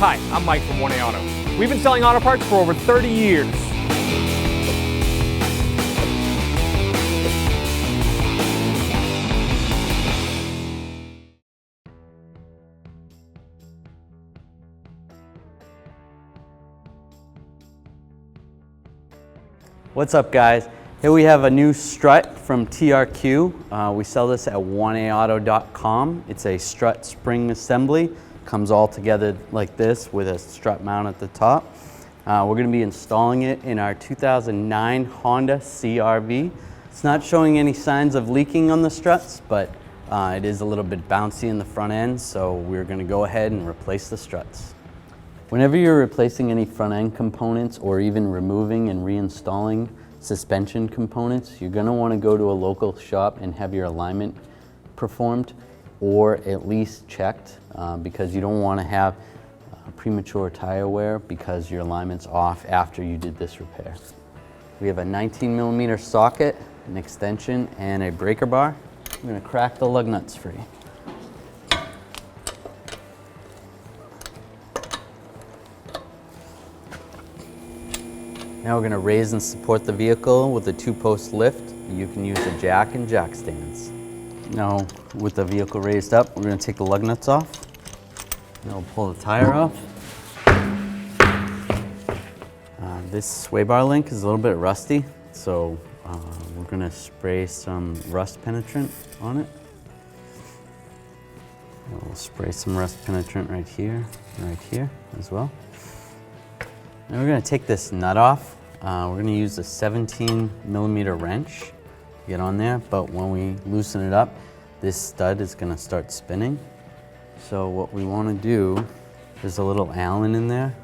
Hi, I'm Mike from 1A Auto. We've been selling auto parts for over 30 years. What's up, guys? Here we have a new strut from TRQ. We sell this at 1aauto.com. It's a strut spring assembly. Comes all together like this with a strut mount at the top. We're going to be installing it in our 2009 Honda CR-V. It's not showing any signs of leaking on the struts, but it is a little bit bouncy in the front end, so we're going to go ahead and replace the struts. Whenever you're replacing any front end components or even removing and reinstalling suspension components, you're going to want to go to a local shop and have your alignment performed or at least checked because you don't want to have premature tire wear because your alignment's off after you did this repair. We have a 19mm socket, an extension, and a breaker bar. I'm going to crack the lug nuts free. Now we're going to raise and support the vehicle with a 2-post lift. You can use a jack and jack stands. Now with the vehicle raised up, we're going to take the lug nuts off. Now we'll pull the tire off. This sway bar link is a little bit rusty, so we're going to spray some rust penetrant on it. And we'll spray some rust penetrant right here as well. Now we're going to take this nut off. We're going to use a 17mm wrench to get on there, but when we loosen it up, this stud is going to start spinning. So what we want to do, there's a little Allen in there,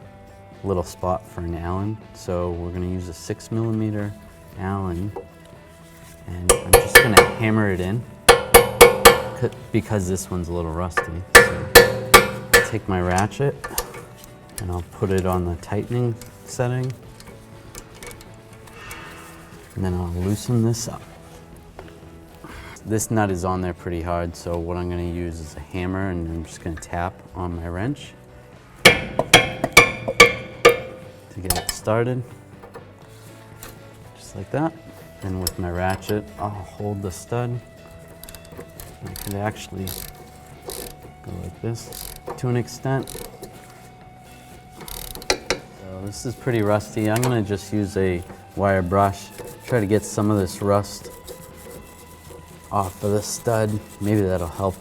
a little spot for an Allen. So we're going to use a 6mm Allen, and I'm just going to hammer it in because this one's a little rusty. So I'll take my ratchet and I'll put it on the tightening setting, and then I'll loosen this up. This nut is on there pretty hard, so what I'm going to use is a hammer, and I'm just going to tap on my wrench to get it started, just like that. And with my ratchet, I'll hold the stud. I could actually go like this to an extent. This is pretty rusty. I'm going to just use a wire brush, try to get some of this rust off of the stud. Maybe that'll help.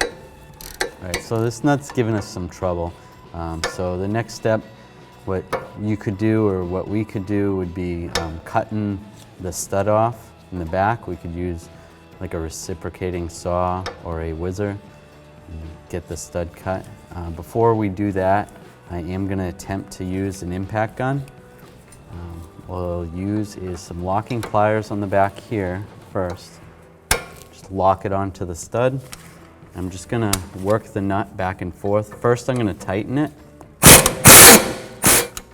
All right, so this nut's giving us some trouble. So the next step, what you could do or what we could do would be cutting the stud off in the back. We could use like a reciprocating saw or a whizzer and get the stud cut. Before we do that, I am going to attempt to use an impact gun. What I'll use is some locking pliers on the back here first. Just lock it onto the stud. I'm just going to work the nut back and forth. First I'm going to tighten it.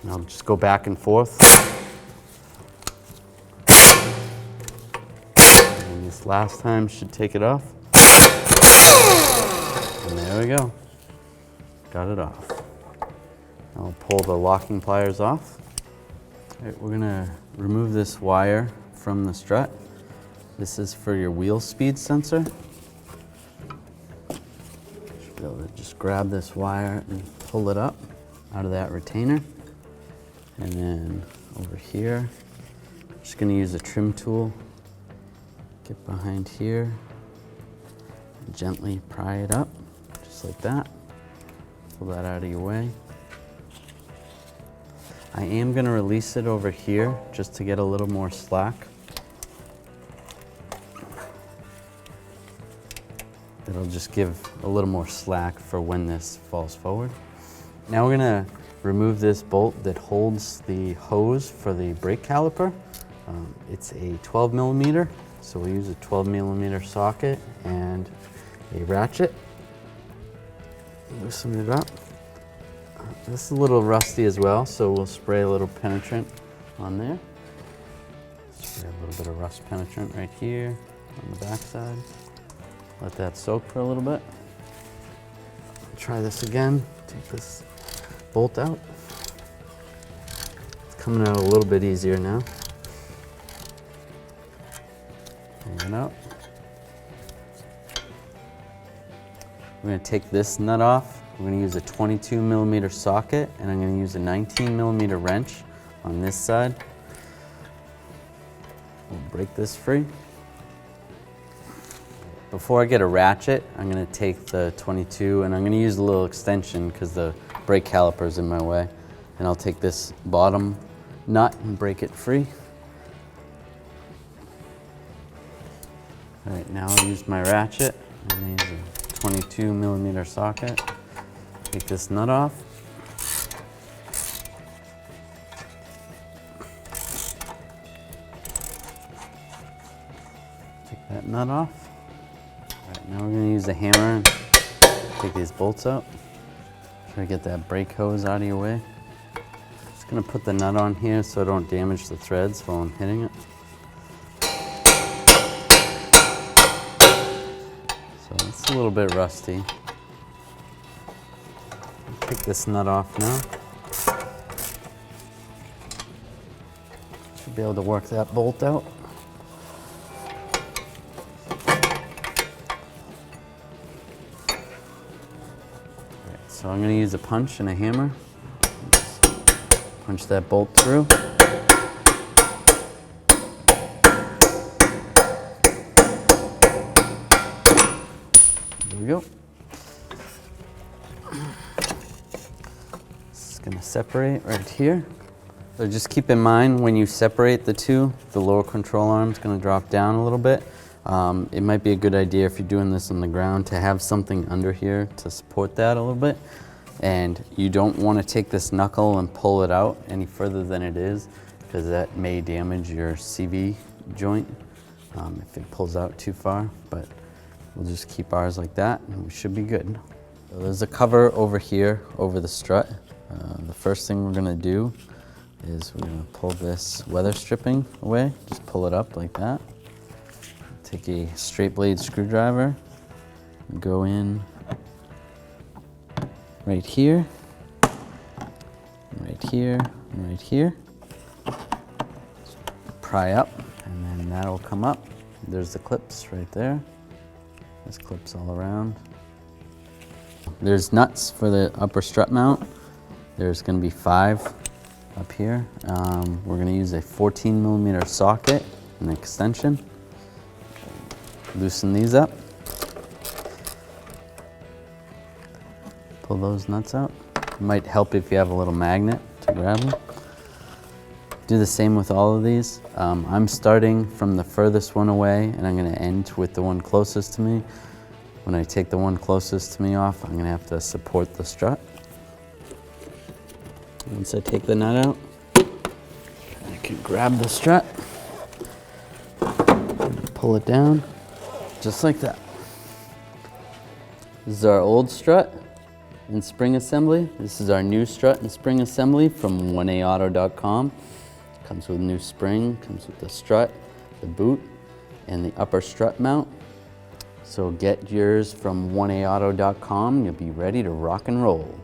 And I'll just go back and forth. And this last time should take it off. And there we go. Got it off. I'll pull the locking pliers off. All right, we're gonna remove this wire from the strut. This is for your wheel speed sensor. Should be able to just grab this wire and pull it up out of that retainer. And then over here, I'm just gonna use a trim tool. Get behind here, and gently pry it up, just like that. Pull that out of your way. I am going to release it over here just to get a little more slack. It'll just give a little more slack for when this falls forward. Now we're going to remove this bolt that holds the hose for the brake caliper. It's a 12mm, so we'll use a 12mm socket and a ratchet. Loosen it up. This is a little rusty as well, so we'll spray a little penetrant on there. Spray a little bit of rust penetrant right here on the back side. Let that soak for a little bit. try this again. Take this bolt out. It's coming out a little bit easier now. Pull it out. I'm going to take this nut off. I'm going to use a 22mm socket, and I'm going to use a 19mm wrench on this side. We'll break this free. Before I get a ratchet, I'm going to take the 22 and I'm going to use a little extension because the brake caliper is in my way. And I'll take this bottom nut and break it free. All right, now I'll use my ratchet. I'm going to use a 22mm socket. Take this nut off. Take that nut off. Now we're going to use the hammer and take these bolts out. Try to get that brake hose out of your way. Just going to put the nut on here so I don't damage the threads while I'm hitting it. So it's a little bit rusty. Take this nut off now. Should be able to work that bolt out. So I'm going to use a punch and a hammer. Just punch that bolt through. There we go. This is going to separate right here. So just keep in mind when you separate the two, the lower control arm is going to drop down a little bit. It might be a good idea if you're doing this on the ground to have something under here to support that a little bit. And you don't want to take this knuckle and pull it out any further than it is, because that may damage your CV joint if it pulls out too far. But we'll just keep ours like that and we should be good. So there's a cover over here over the strut. The first thing we're going to do is we're going to pull this weather stripping away. Just pull it up like that. Take a straight blade screwdriver, go in right here, right here, and right here. Pry up, and then that'll come up. There's the clips right there. There's clips all around. There's nuts for the upper strut mount. There's going to be 5 up here. We're going to use a 14mm socket and an extension. Loosen these up. Pull those nuts out. It might help if you have a little magnet to grab them. Do the same with all of these. I'm starting from the furthest one away and I'm going to end with the one closest to me. When I take the one closest to me off, I'm going to have to support the strut. Once I take the nut out, I can grab the strut, pull it down. Just like that. This is our old strut and spring assembly. This is our new strut and spring assembly from 1aauto.com. Comes with a new spring, comes with the strut, the boot, and the upper strut mount. So get yours from 1aauto.com. You'll be ready to rock and roll.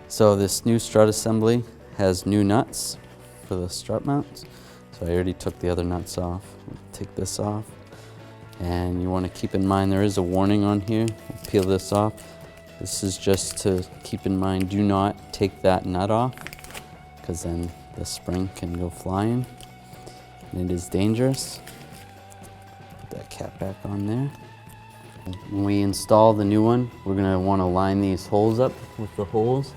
So this new strut assembly has new nuts for the strut mounts. So I already took the other nuts off. Take this off. And you want to keep in mind there is a warning on here. We'll peel this off. This is just to keep in mind, do not take that nut off, because then the spring can go flying. And it is dangerous. Put that cap back on there. When we install the new one, we're going to want to line these holes up with the holes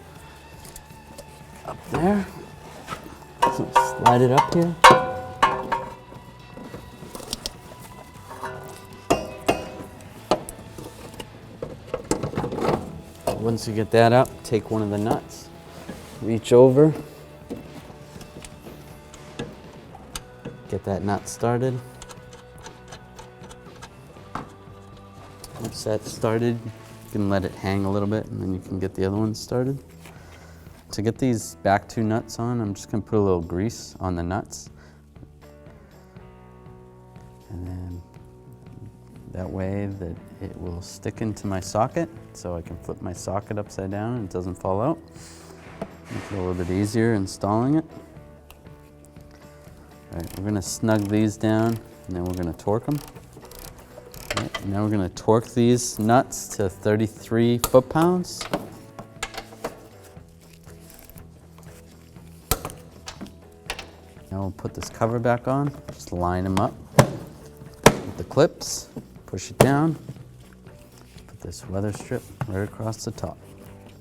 up there. So slide it up here. Once you get that up, take one of the nuts, reach over, get that nut started. Once that's started, you can let it hang a little bit and then you can get the other one started. To get these back 2 nuts on, I'm just going to put a little grease on the nuts. And then That way that it will stick into my socket, so I can flip my socket upside down and it doesn't fall out. Make it a little bit easier installing it. All right, we're gonna snug these down and then we're gonna torque them. All right, now we're gonna torque these nuts to 33 foot-pounds. Now we'll put this cover back on, just line them up with the clips, push it down, put this weather strip right across the top.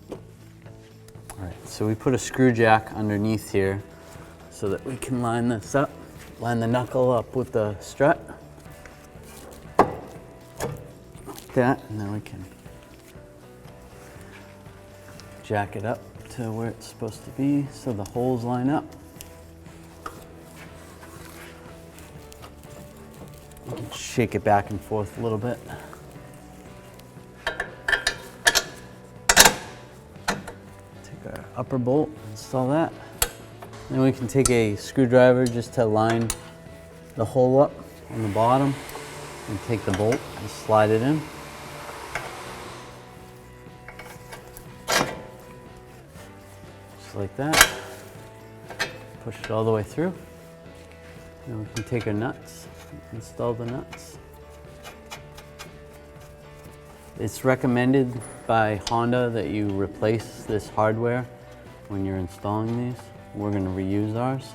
All right, so we put a screw jack underneath here so that we can line this up, line the knuckle up with the strut. Like that, and then we can jack it up to where it's supposed to be so the holes line up. You can shake it back and forth a little bit. Our upper bolt, install that. Then we can take a screwdriver just to line the hole up on the bottom and take the bolt and slide it in. Just like that. Push it all the way through. Then we can take our nuts, install the nuts. It's recommended by Honda that you replace this hardware when you're installing these. We're going to reuse ours.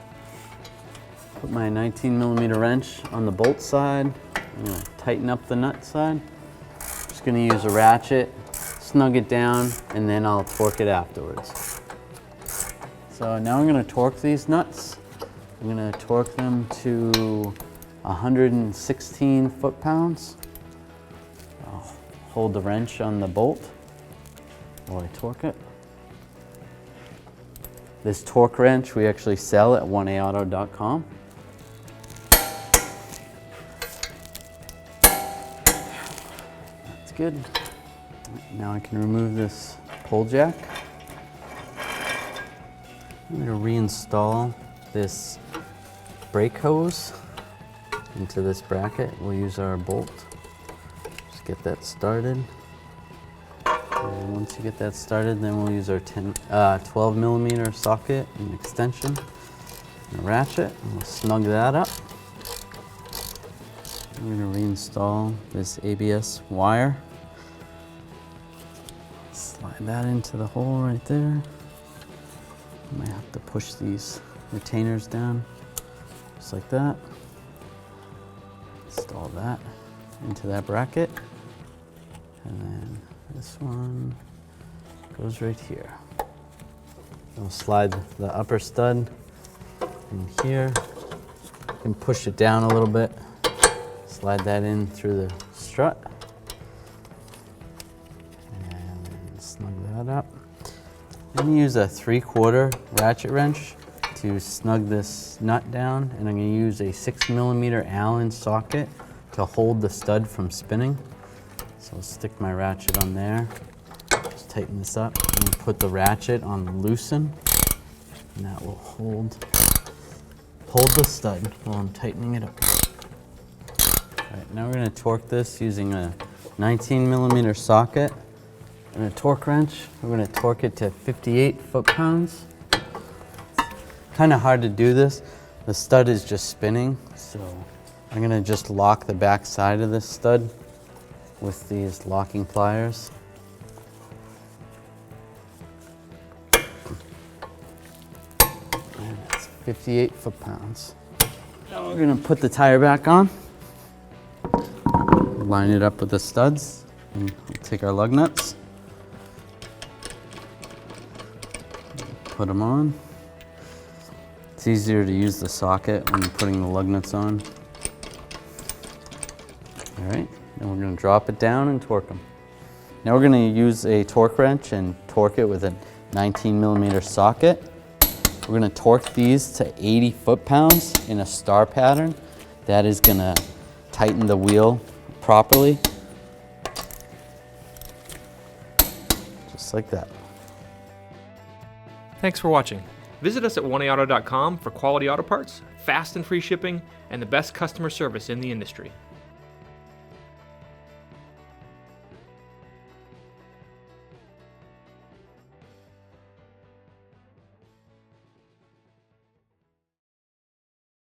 Put my 19mm wrench on the bolt side. I'm going to tighten up the nut side. Just going to use a ratchet, snug it down, and then I'll torque it afterwards. So now I'm going to torque these nuts. I'm going to torque them to 116 foot-pounds. Hold the wrench on the bolt while I torque it. This torque wrench we actually sell at 1aauto.com. That's good. Now I can remove this pull jack. I'm going to reinstall this brake hose into this bracket. We'll use our bolt. Get that started. And once you get that started, then we'll use our 12mm socket and extension and a ratchet. And we'll snug that up. We're going to reinstall this ABS wire. Slide that into the hole right there. I might have to push these retainers down just like that. Install that into that bracket. And then this one goes right here. We'll slide the upper stud in here and push it down a little bit. Slide that in through the strut. And snug that up. I'm going to use a 3/4 ratchet wrench to snug this nut down, and I'm going to use a 6mm Allen socket to hold the stud from spinning. So I'll stick my ratchet on there, just tighten this up, and put the ratchet on loosen, and that will hold the stud while I'm tightening it up. All right, now we're going to torque this using a 19mm socket and a torque wrench. We're going to torque it to 58 foot-pounds. Kind of hard to do this. The stud is just spinning, so I'm going to just lock the back side of this stud with these locking pliers. And it's 58 foot-pounds. Now we're going to put the tire back on, line it up with the studs, and we'll take our lug nuts, put them on. It's easier to use the socket when you're putting the lug nuts on. All right, then we're going to drop it down and torque them. Now we're going to use a torque wrench and torque it with a 19mm socket. We're going to torque these to 80 foot-pounds in a star pattern. That is going to tighten the wheel properly. Just like that. Thanks for watching. Visit us at 1aauto.com for quality auto parts, fast and free shipping, and the best customer service in the industry.